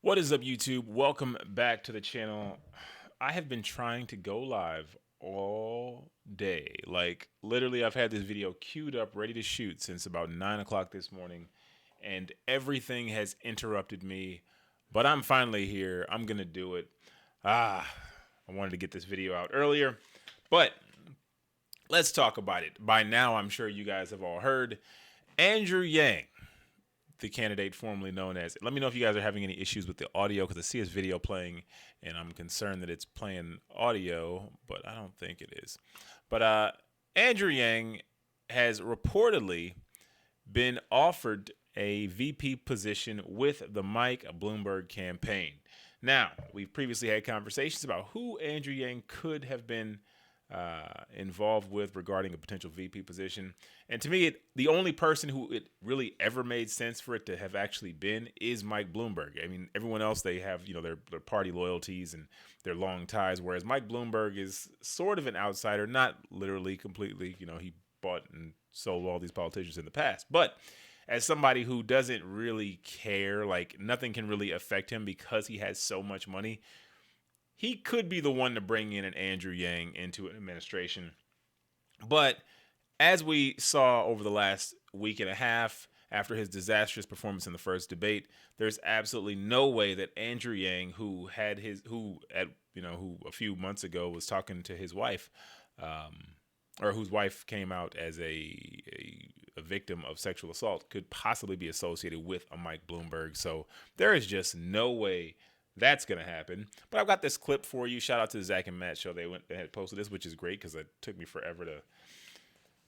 What is up, YouTube? Welcome back to the channel. I have been trying to go live all day. Like, literally, I've had this video queued up, ready to shoot since about 9 o'clock this morning, and everything has interrupted me. But I'm finally here. I'm going to do it. I wanted to get this video out earlier, but let's talk about it. By now, I'm sure you guys have all heard Andrew Yang, the candidate formerly known as. Let me know if you guys are having any issues with the audio because I see his video playing and I'm concerned that it's playing audio, but I don't think it is. But Andrew Yang has reportedly been offered a VP position with the Mike Bloomberg campaign. Now, we've previously had conversations about who Andrew Yang could have been involved with regarding a potential VP position. And to me, the only person who it really ever made sense for it to have actually been is Mike Bloomberg. I mean, everyone else, they have, their party loyalties and their long ties, whereas Mike Bloomberg is sort of an outsider, not literally completely. He bought and sold all these politicians in the past. But as somebody who doesn't really care, like nothing can really affect him because he has so much money, he could be the one to bring in an Andrew Yang into an administration. But as we saw over the last week and a half after his disastrous performance in the first debate, there's absolutely no way that Andrew Yang, who a few months ago was talking to his wife, or whose wife came out as a victim of sexual assault, could possibly be associated with a Mike Bloomberg. So there is just no way that's going to happen. But I've got this clip for you. Shout out to the Zach and Matt show. They had posted this, which is great because it took me forever to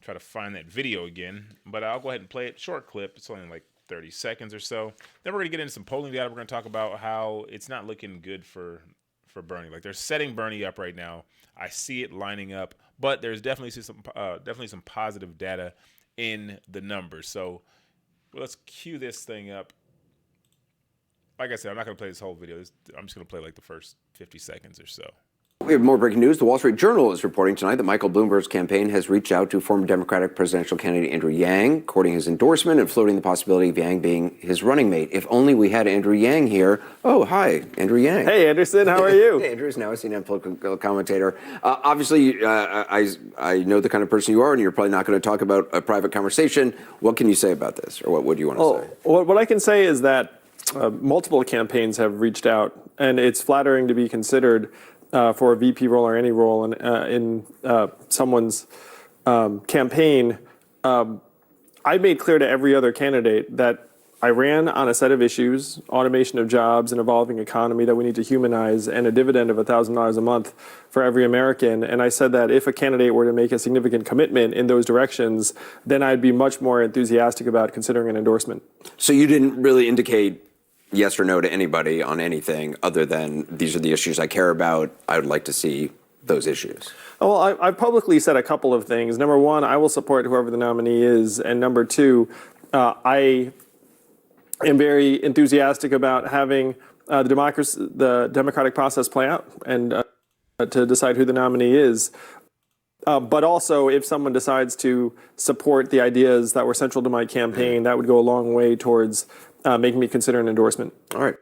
try to find that video again. But I'll go ahead and play it. Short clip. It's only like 30 seconds or so. Then we're going to get into some polling data. We're going to talk about how it's not looking good for Bernie. Like, they're setting Bernie up right now. I see it lining up, but there's definitely some positive data in the numbers. So let's cue this thing up. Like I said, I'm not going to play this whole video. I'm just going to play like the first 50 seconds or so. We have more breaking news. The Wall Street Journal is reporting tonight that Michael Bloomberg's campaign has reached out to former Democratic presidential candidate Andrew Yang, courting his endorsement and floating the possibility of Yang being his running mate. If only we had Andrew Yang here. Oh, hi, Andrew Yang. Hey, Anderson, how are you? Hey, Andrew is now a CNN political commentator. Obviously, I know the kind of person you are, and you're probably not going to talk about a private conversation. What can you say about this, or what would you want to say? What I can say is that multiple campaigns have reached out, and it's flattering to be considered for a VP role or any role in someone's campaign. I made clear to every other candidate that I ran on a set of issues: automation of jobs, an evolving economy that we need to humanize, and a dividend of $1,000 a month for every American. And I said that if a candidate were to make a significant commitment in those directions, then I'd be much more enthusiastic about considering an endorsement. So you didn't really indicate yes or no to anybody on anything other than these are the issues I care about. I would like to see those issues. Well, I've publicly said a couple of things. Number one, I will support whoever the nominee is. And number two, I am very enthusiastic about having the democratic process play out and to decide who the nominee is. But also, if someone decides to support the ideas that were central to my campaign, that would go a long way towards making me consider an endorsement. All right.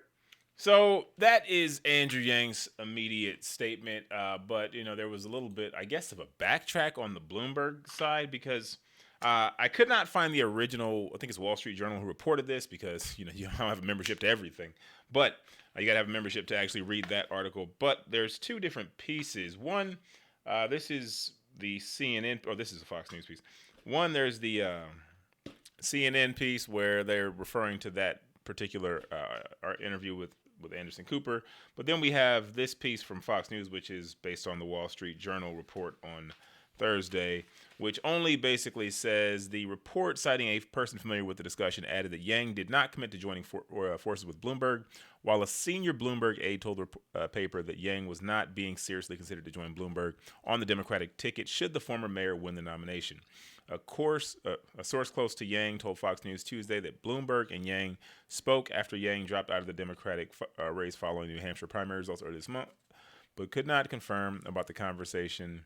So that is Andrew Yang's immediate statement. But, there was a little bit, I guess, of a backtrack on the Bloomberg side because I could not find the original. I think it's Wall Street Journal who reported this because, you don't have a membership to everything. But you got to have a membership to actually read that article. But there's two different pieces. One, this is the CNN, or this is a Fox News piece. One, there's the CNN piece where they're referring to that particular our interview with Anderson Cooper. But then we have this piece from Fox News, which is based on the Wall Street Journal report on Thursday, which only basically says the report, citing a person familiar with the discussion, added that Yang did not commit to joining forces with Bloomberg, while a senior Bloomberg aide told the paper that Yang was not being seriously considered to join Bloomberg on the Democratic ticket should the former mayor win the nomination. A source close to Yang told Fox News Tuesday that Bloomberg and Yang spoke after Yang dropped out of the Democratic race following the New Hampshire primary results earlier this month, but could not confirm about the conversation.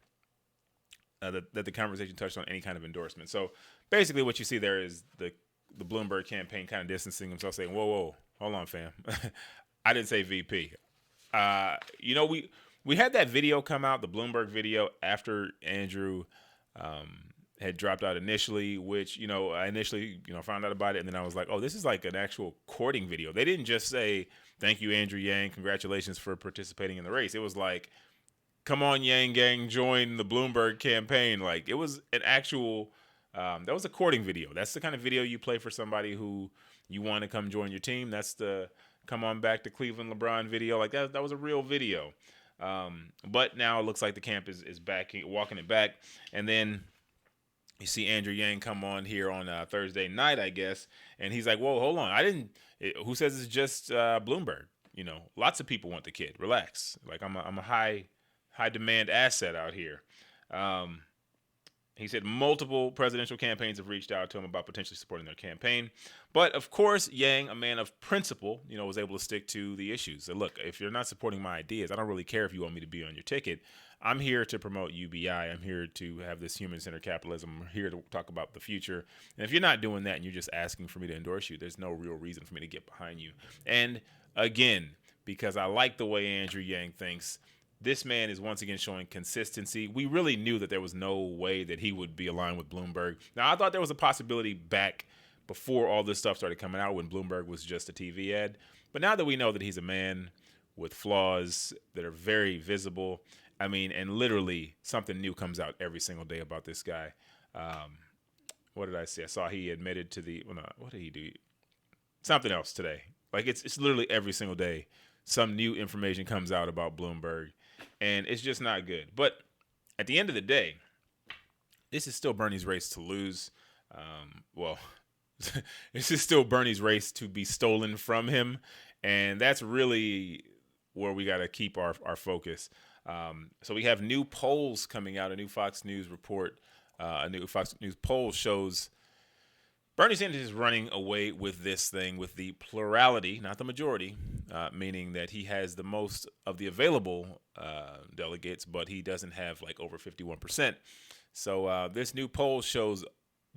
That the conversation touched on any kind of endorsement. So basically what you see there is the Bloomberg campaign kind of distancing himself, saying, whoa, hold on, fam. I didn't say VP. We had that video come out, the Bloomberg video, after Andrew had dropped out initially, which, I initially, found out about it. And then I was like, oh, this is like an actual courting video. They didn't just say, thank you, Andrew Yang. Congratulations for participating in the race. It was like, come on, Yang Gang, join the Bloomberg campaign. Like, it was an actual, that was a courting video. That's the kind of video you play for somebody who you want to come join your team. That's the come on back to Cleveland LeBron video. Like, that was a real video. But now it looks like the camp is back, walking it back. And then you see Andrew Yang come on here on Thursday night, I guess, and he's like, whoa, hold on. Who says it's just Bloomberg? Lots of people want the kid. Relax. Like, I'm a high demand asset out here. He said multiple presidential campaigns have reached out to him about potentially supporting their campaign. But, of course, Yang, a man of principle, was able to stick to the issues. So, look, if you're not supporting my ideas, I don't really care if you want me to be on your ticket. I'm here to promote UBI. I'm here to have this human-centered capitalism. I'm here to talk about the future. And if you're not doing that and you're just asking for me to endorse you, there's no real reason for me to get behind you. And, again, because I like the way Andrew Yang thinks, this man is once again showing consistency. We really knew that there was no way that he would be aligned with Bloomberg. Now, I thought there was a possibility back before all this stuff started coming out when Bloomberg was just a TV ad. But now that we know that he's a man with flaws that are very visible, and literally something new comes out every single day about this guy. What did I say? I saw he admitted to what did he do? Something else today. Like, it's literally every single day some new information comes out about Bloomberg, and it's just not good. But at the end of the day, this is still Bernie's race to lose. This is still Bernie's race to be stolen from him, and that's really where we got to keep our focus. So we have new polls coming out, a new Fox News report, a new Fox News poll shows Bernie Sanders is running away with this thing with the plurality, not the majority, meaning that he has the most of the available delegates, but he doesn't have like over 51%. So this new poll shows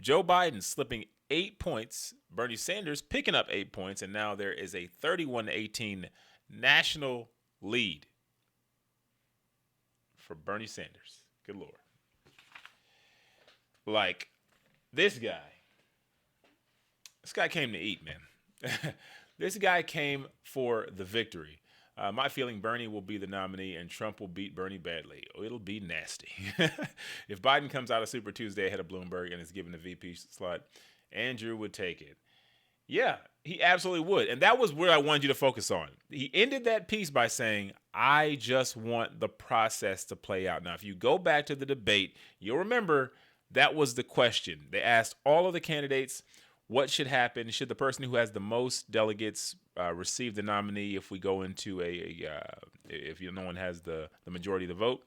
Joe Biden slipping 8 points, Bernie Sanders picking up 8 points, and now there is a 31-18 national lead for Bernie Sanders. Good Lord. Like, this guy came to eat, man. This guy came for the victory. My feeling, Bernie will be the nominee and Trump will beat Bernie badly. It'll be nasty. If Biden comes out of Super Tuesday ahead of Bloomberg and is given the VP slot, Andrew would take it. Yeah, he absolutely would. And that was where I wanted you to focus on. He ended that piece by saying, I just want the process to play out. Now, if you go back to the debate, you'll remember that was the question. They asked all of the candidates, what should happen? Should the person who has the most delegates receive the nominee if we go into if no one has the majority of the vote?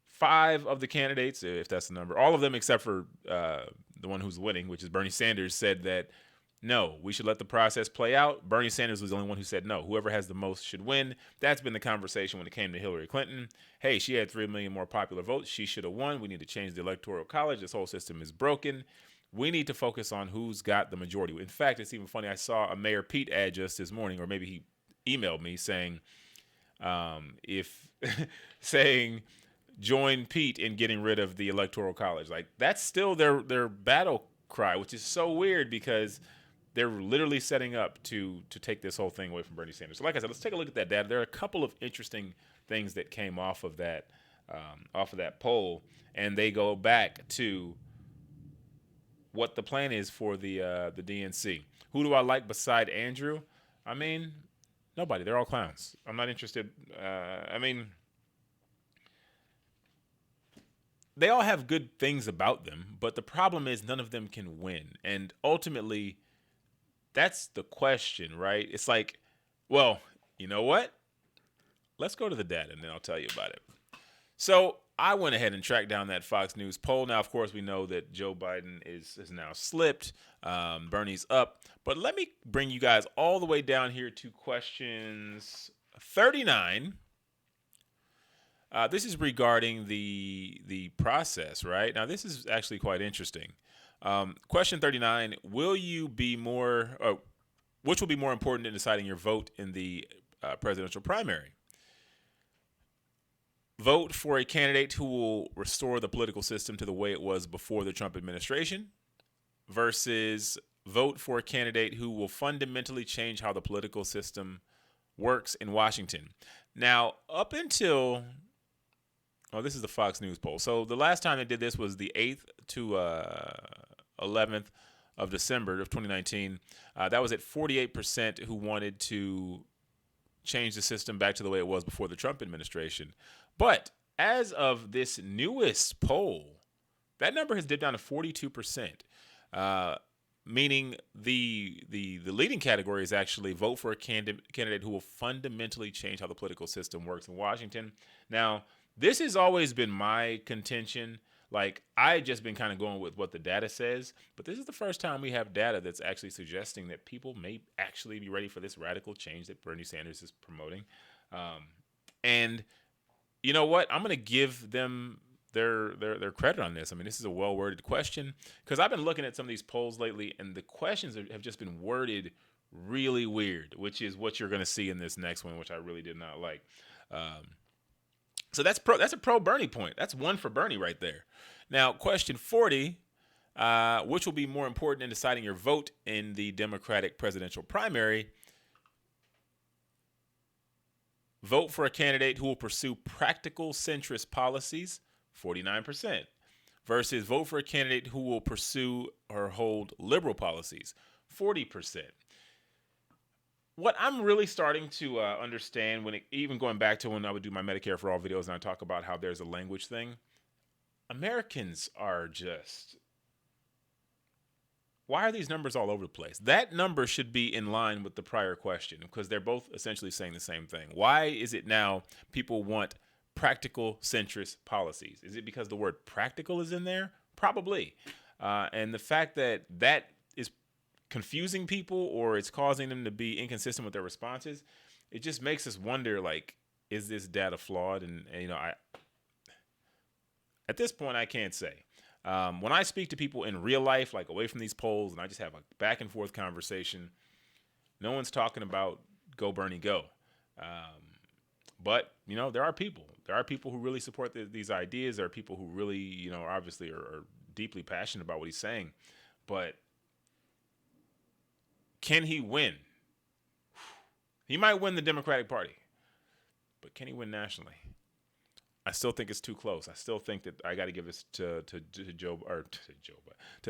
5 of the candidates, if that's the number, all of them except for the one who's winning, which is Bernie Sanders, said that no, we should let the process play out. Bernie Sanders was the only one who said no. Whoever has the most should win. That's been the conversation when it came to Hillary Clinton. Hey, she had 3 million more popular votes. She should have won. We need to change the Electoral College. This whole system is broken. We need to focus on who's got the majority. In fact, it's even funny. I saw a Mayor Pete ad just this morning, or maybe he emailed me saying, saying join Pete in getting rid of the Electoral College. Like, that's still their battle cry, which is so weird because they're literally setting up to take this whole thing away from Bernie Sanders. So like I said, let's take a look at that data. There are a couple of interesting things that came off of that poll, and they go back to what the plan is for the DNC. Who do I like beside Andrew? Nobody. They're all clowns. I'm not interested. They all have good things about them, but the problem is none of them can win. And ultimately, that's the question, right? It's like, well, you know what? Let's go to the data, and then I'll tell you about it. So I went ahead and tracked down that Fox News poll. Now, of course, we know that Joe Biden is now slipped. Bernie's up. But let me bring you guys all the way down here to questions 39. This is regarding the process, right? Now, this is actually quite interesting. Question 39, will you be more which will be more important in deciding your vote in the presidential primary? Vote for a candidate who will restore the political system to the way it was before the Trump administration versus vote for a candidate who will fundamentally change how the political system works in Washington. Now, up until, this is the Fox News poll. So the last time they did this was the 8th to 11th of December of 2019. That was at 48% who wanted to change the system back to the way it was before the Trump administration. But as of this newest poll, that number has dipped down to 42%, meaning the leading category is actually vote for a candidate who will fundamentally change how the political system works in Washington. Now, this has always been my contention. Like, I've just been kind of going with what the data says, but this is the first time we have data that's actually suggesting that people may actually be ready for this radical change that Bernie Sanders is promoting. And you know what? I'm going to give them their credit on this. I mean, this is a well-worded question because I've been looking at some of these polls lately, and the questions have just been worded really weird, which is what you're going to see in this next one, which I really did not like. So that's a pro Bernie point. That's one for Bernie right there. Now, question 40, which will be more important in deciding your vote in the Democratic presidential primary? Vote for a candidate who will pursue practical centrist policies, 49%, versus vote for a candidate who will pursue or hold liberal policies, 40%. What I'm really starting to understand, even going back to when I would do my Medicare for All videos and I talk about how there's a language thing, Americans are just, why are these numbers all over the place? That number should be in line with the prior question because they're both essentially saying the same thing. Why is it now people want practical centrist policies? Is it because the word practical is in there? Probably. And the fact that that is confusing people or it's causing them to be inconsistent with their responses, it just makes us wonder, like, is this data flawed? And at this point, I can't say. When I speak to people in real life, like away from these polls, and I just have a back and forth conversation, no one's talking about go Bernie, go. But, there are people. There are people who really support these ideas. There are people who really, obviously are deeply passionate about what he's saying. But can he win? He might win the Democratic Party. But can he win nationally? I still think it's too close. I still think that I got to give this to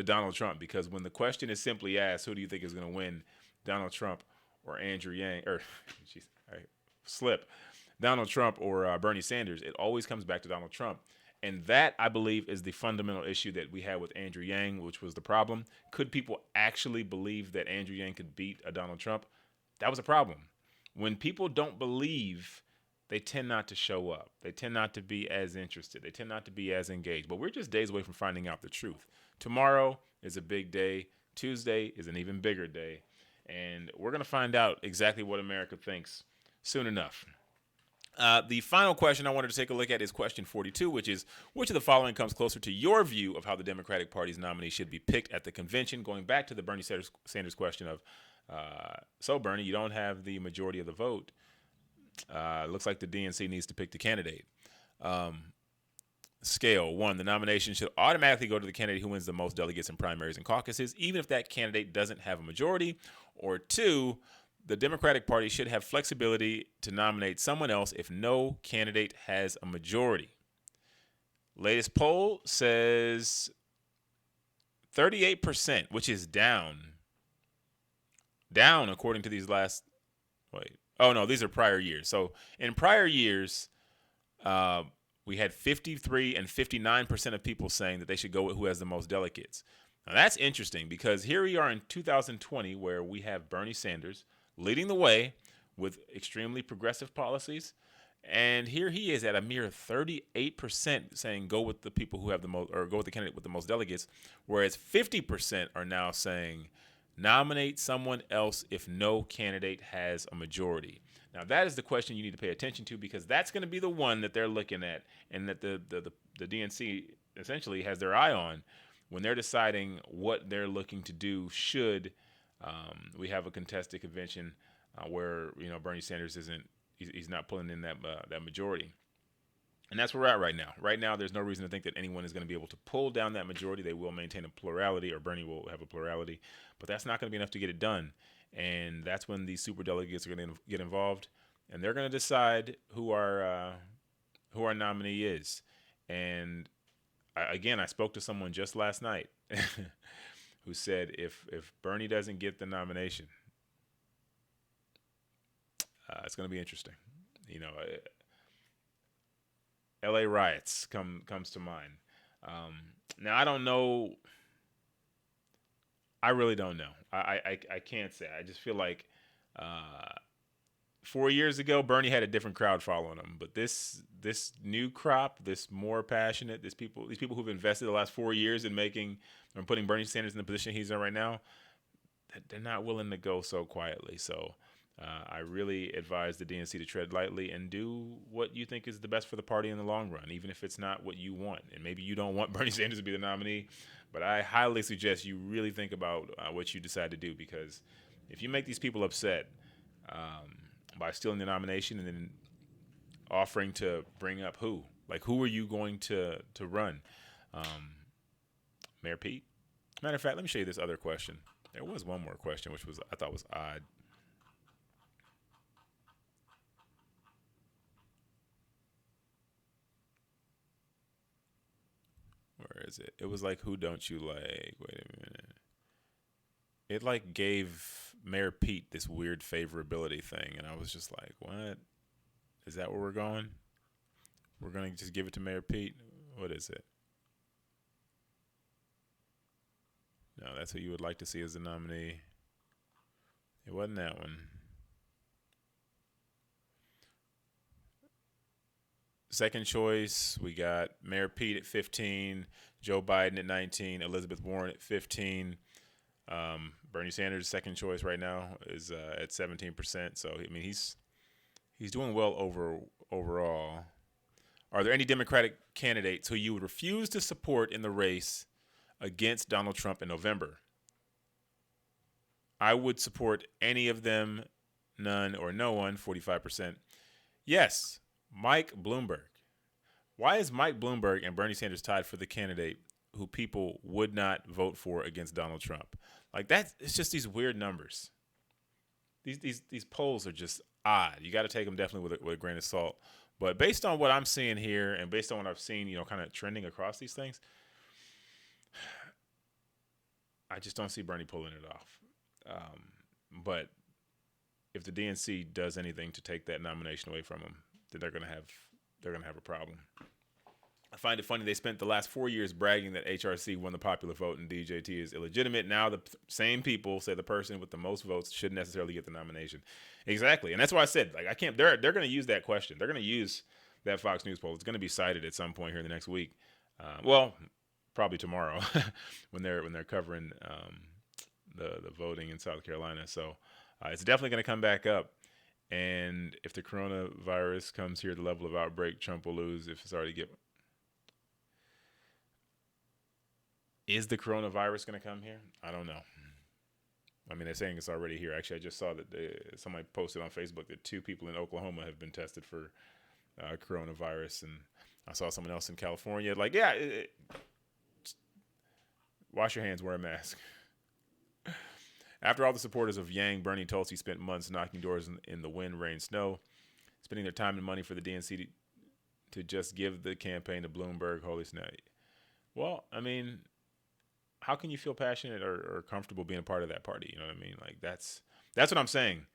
Donald Trump, because when the question is simply asked, who do you think is going to win, Donald Trump or Andrew Yang, Donald Trump or Bernie Sanders, it always comes back to Donald Trump. And that, I believe, is the fundamental issue that we had with Andrew Yang, which was the problem. Could people actually believe that Andrew Yang could beat a Donald Trump? That was a problem. When people don't believe, they tend not to show up. They tend not to be as interested. They tend not to be as engaged. But we're just days away from finding out the truth. Tomorrow is a big day. Tuesday is an even bigger day. And we're going to find out exactly what America thinks soon enough. The final question I wanted to take a look at is question 42, which is, which of the following comes closer to your view of how the Democratic Party's nominee should be picked at the convention? Going back to the Bernie Sanders question of, so Bernie, you don't have the majority of the vote. Looks like the DNC needs to pick the candidate. Scale 1, the nomination should automatically go to the candidate who wins the most delegates in primaries and caucuses, even if that candidate doesn't have a majority. Or 2, the Democratic Party should have flexibility to nominate someone else if no candidate has a majority. Latest poll says 38%, which is down according to these last, these are prior years. So in prior years, we had 53 and 59% of people saying that they should go with who has the most delegates. Now that's interesting because here we are in 2020 where we have Bernie Sanders leading the way with extremely progressive policies. And here he is at a mere 38% saying go with the people who have the most, or go with the candidate with the most delegates, whereas 50% are now saying nominate someone else if no candidate has a majority. Now that is the question you need to pay attention to, because that's going to be the one that they're looking at and that the DNC essentially has their eye on when they're deciding what they're looking to do should We have a contested convention where Bernie Sanders he's not pulling in that majority. And that's where we're at right now. Right now, there's no reason to think that anyone is going to be able to pull down that majority. They will maintain a plurality, or Bernie will have a plurality, but that's not going to be enough to get it done. And that's when these super delegates are going to get involved, and they're going to decide who our nominee is. And I spoke to someone just last night who said if Bernie doesn't get the nomination, it's going to be interesting. L.A. riots comes to mind. Now I don't know. I really don't know. I can't say. I just feel like 4 years ago Bernie had a different crowd following him, but this new crop, this more passionate, these people who've invested the last 4 years in putting Bernie Sanders in the position he's in right now, they're not willing to go so quietly. So I really advise the DNC to tread lightly and do what you think is the best for the party in the long run, even if it's not what you want. And maybe you don't want Bernie Sanders to be the nominee, but I highly suggest you really think about what you decide to do, because if you make these people upset by stealing the nomination and then offering to bring up who are you going to run? Mayor Pete? Matter of fact, let me show you this other question. There was one more question, which I thought was odd. Where is it? It was like, who don't you like? Wait a minute. It gave Mayor Pete this weird favorability thing, and I was just like, what? Is that where we're going? We're going to just give it to Mayor Pete? What is it? No, that's who you would like to see as the nominee. It wasn't that one. Second choice, we got Mayor Pete at 15, Joe Biden at 19, Elizabeth Warren at 15. Bernie Sanders' second choice right now is at 17%. So I mean, he's doing well overall. Are there any Democratic candidates who you would refuse to support in the race against Donald Trump in November? I would support any of them, none or no one, 45%. Yes, Mike Bloomberg. Why is Mike Bloomberg and Bernie Sanders tied for the candidate who people would not vote for against Donald Trump? It's just these weird numbers. These polls are just odd. You got to take them definitely with a grain of salt. But based on what I'm seeing here and based on what I've seen, kind of trending across these things, I just don't see Bernie pulling it off. But if the DNC does anything to take that nomination away from him, then they're gonna have a problem. I find it funny they spent the last 4 years bragging that HRC won the popular vote and DJT is illegitimate. Now the same people say the person with the most votes shouldn't necessarily get the nomination. Exactly, and that's why I said I can't. They're going to use that question. They're going to use that Fox News poll. It's going to be cited at some point here in the next week. Probably tomorrow when they're covering the voting in South Carolina. So it's definitely going to come back up. And if the coronavirus comes here at the level of outbreak, Trump will lose. If it's already is the coronavirus going to come here? I don't know. I mean, they're saying it's already here. Actually, I just saw that somebody posted on Facebook that 2 people in Oklahoma have been tested for coronavirus, and I saw someone else in California. Wash your hands, wear a mask. After all the supporters of Yang, Bernie Tulsi spent months knocking doors in the wind, rain, snow, spending their time and money for the DNC to just give the campaign to Bloomberg. Holy snap. Well, I mean, how can you feel passionate or comfortable being a part of that party? You know what I mean? That's what I'm saying.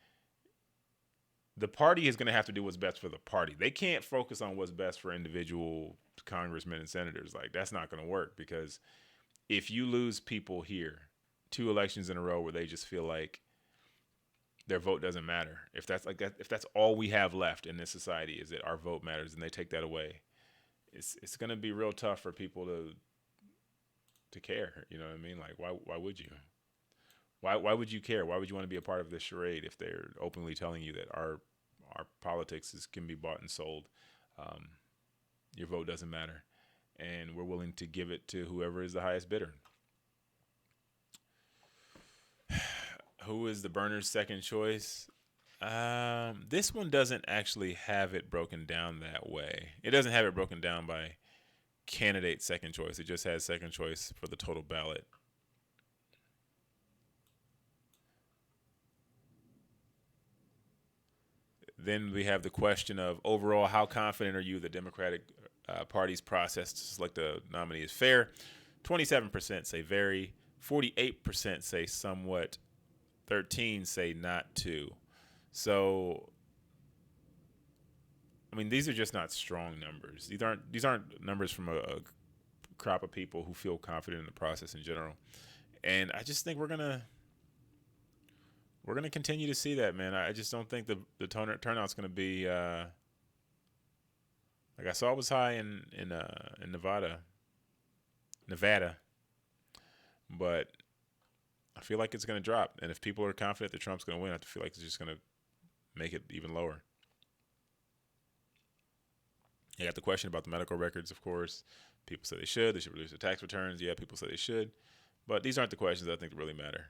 The party is going to have to do what's best for the party. They can't focus on what's best for individual congressmen and senators. That's not going to work, because if you lose people here 2 elections in a row where they just feel like their vote doesn't matter, if that's all we have left in this society is that our vote matters, and they take that away, it's going to be real tough for people to care. You know what I mean? Why would you? Why would you care? Why would you want to be a part of this charade if they're openly telling you that our politics can be bought and sold? Your vote doesn't matter, and we're willing to give it to whoever is the highest bidder. Who is the burner's second choice? This one doesn't actually have it broken down that way. It doesn't have it broken down by candidate second choice. It just has second choice for the total ballot. Then we have the question of overall, how confident are you the Democratic Party's process to select a nominee is fair? 27% say very, 48% say somewhat, 13 say not to. So, I mean, these are just not strong numbers. These aren't numbers from a crop of people who feel confident in the process in general. And I just think we're gonna continue to see that, man. I just don't think the turnout's gonna be like I saw it was high in Nevada, but I feel like it's gonna drop. And if people are confident that Trump's gonna win, I feel like it's just gonna make it even lower. You got the question about the medical records, of course. People say they should release their tax returns. Yeah, people say they should. But these aren't the questions that I think really matter.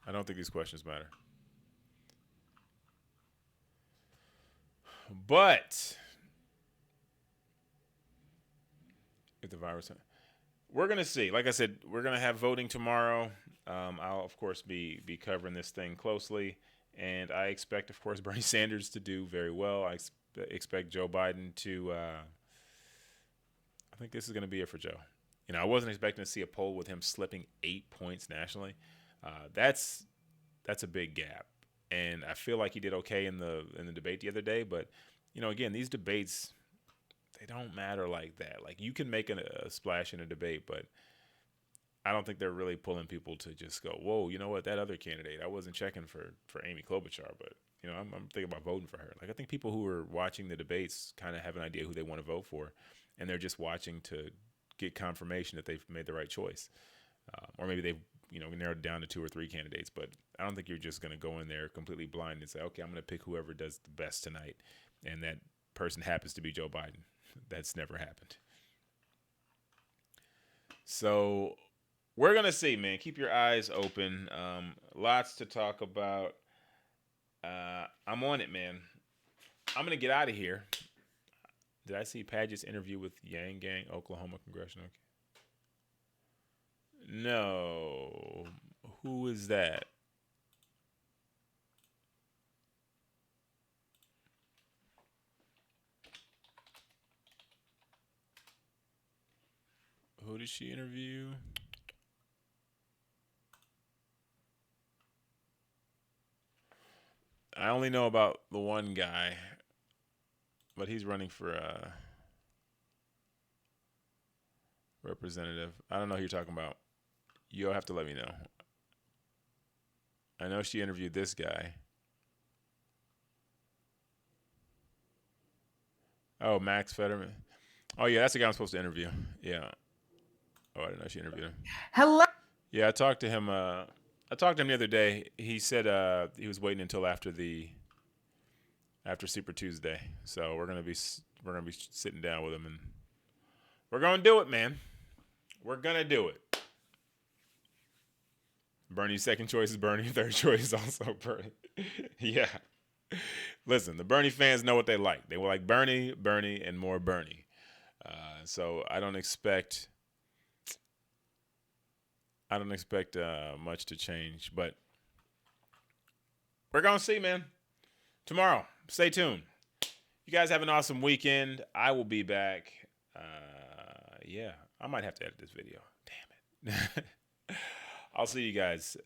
I don't think these questions matter. But if the virus, we're gonna see. Like I said, we're gonna have voting tomorrow. I'll of course be covering this thing closely, and I expect, of course, Bernie Sanders to do very well. I expect Joe Biden to. I think this is gonna be it for Joe. You know, I wasn't expecting to see a poll with him slipping 8 points nationally. That's a big gap, and I feel like he did okay in the debate the other day. But you know, again, these debates, they don't matter like that. Like, you can make a splash in a debate, but I don't think they're really pulling people to just go, whoa, you know what, that other candidate, I wasn't checking for Amy Klobuchar, but you know, I'm thinking about voting for her. Like, I think people who are watching the debates kind of have an idea who they want to vote for, and they're just watching to get confirmation that they've made the right choice, or maybe they've narrowed it down to 2 or 3 candidates. But I don't think you're just going to go in there completely blind and say, okay, I'm going to pick whoever does the best tonight, and that person happens to be Joe Biden. That's never happened. So we're going to see, man. Keep your eyes open. Lots to talk about. I'm on it, man. I'm going to get out of here. Did I see Padgett's interview with Yang Gang, Oklahoma Congressional? No. Who is that? Who did she interview? I only know about the one guy, but he's running for representative. I don't know who you're talking about. You'll have to let me know. I know she interviewed this guy. Oh, Max Fetterman. Oh, yeah, that's the guy I'm supposed to interview. Yeah. Oh, I didn't know she interviewed him. Hello. Yeah, I talked to him. I talked to him the other day. He said he was waiting until after Super Tuesday. So we're gonna be sitting down with him, and we're gonna do it, man. We're gonna do it. Bernie's second choice is Bernie. Third choice is also Bernie. Yeah. Listen, the Bernie fans know what they like. They will like Bernie, and more Bernie. So I don't expect much to change, but we're gonna see, man. Tomorrow, stay tuned. You guys have an awesome weekend. I will be back. Yeah, I might have to edit this video. Damn it. I'll see you guys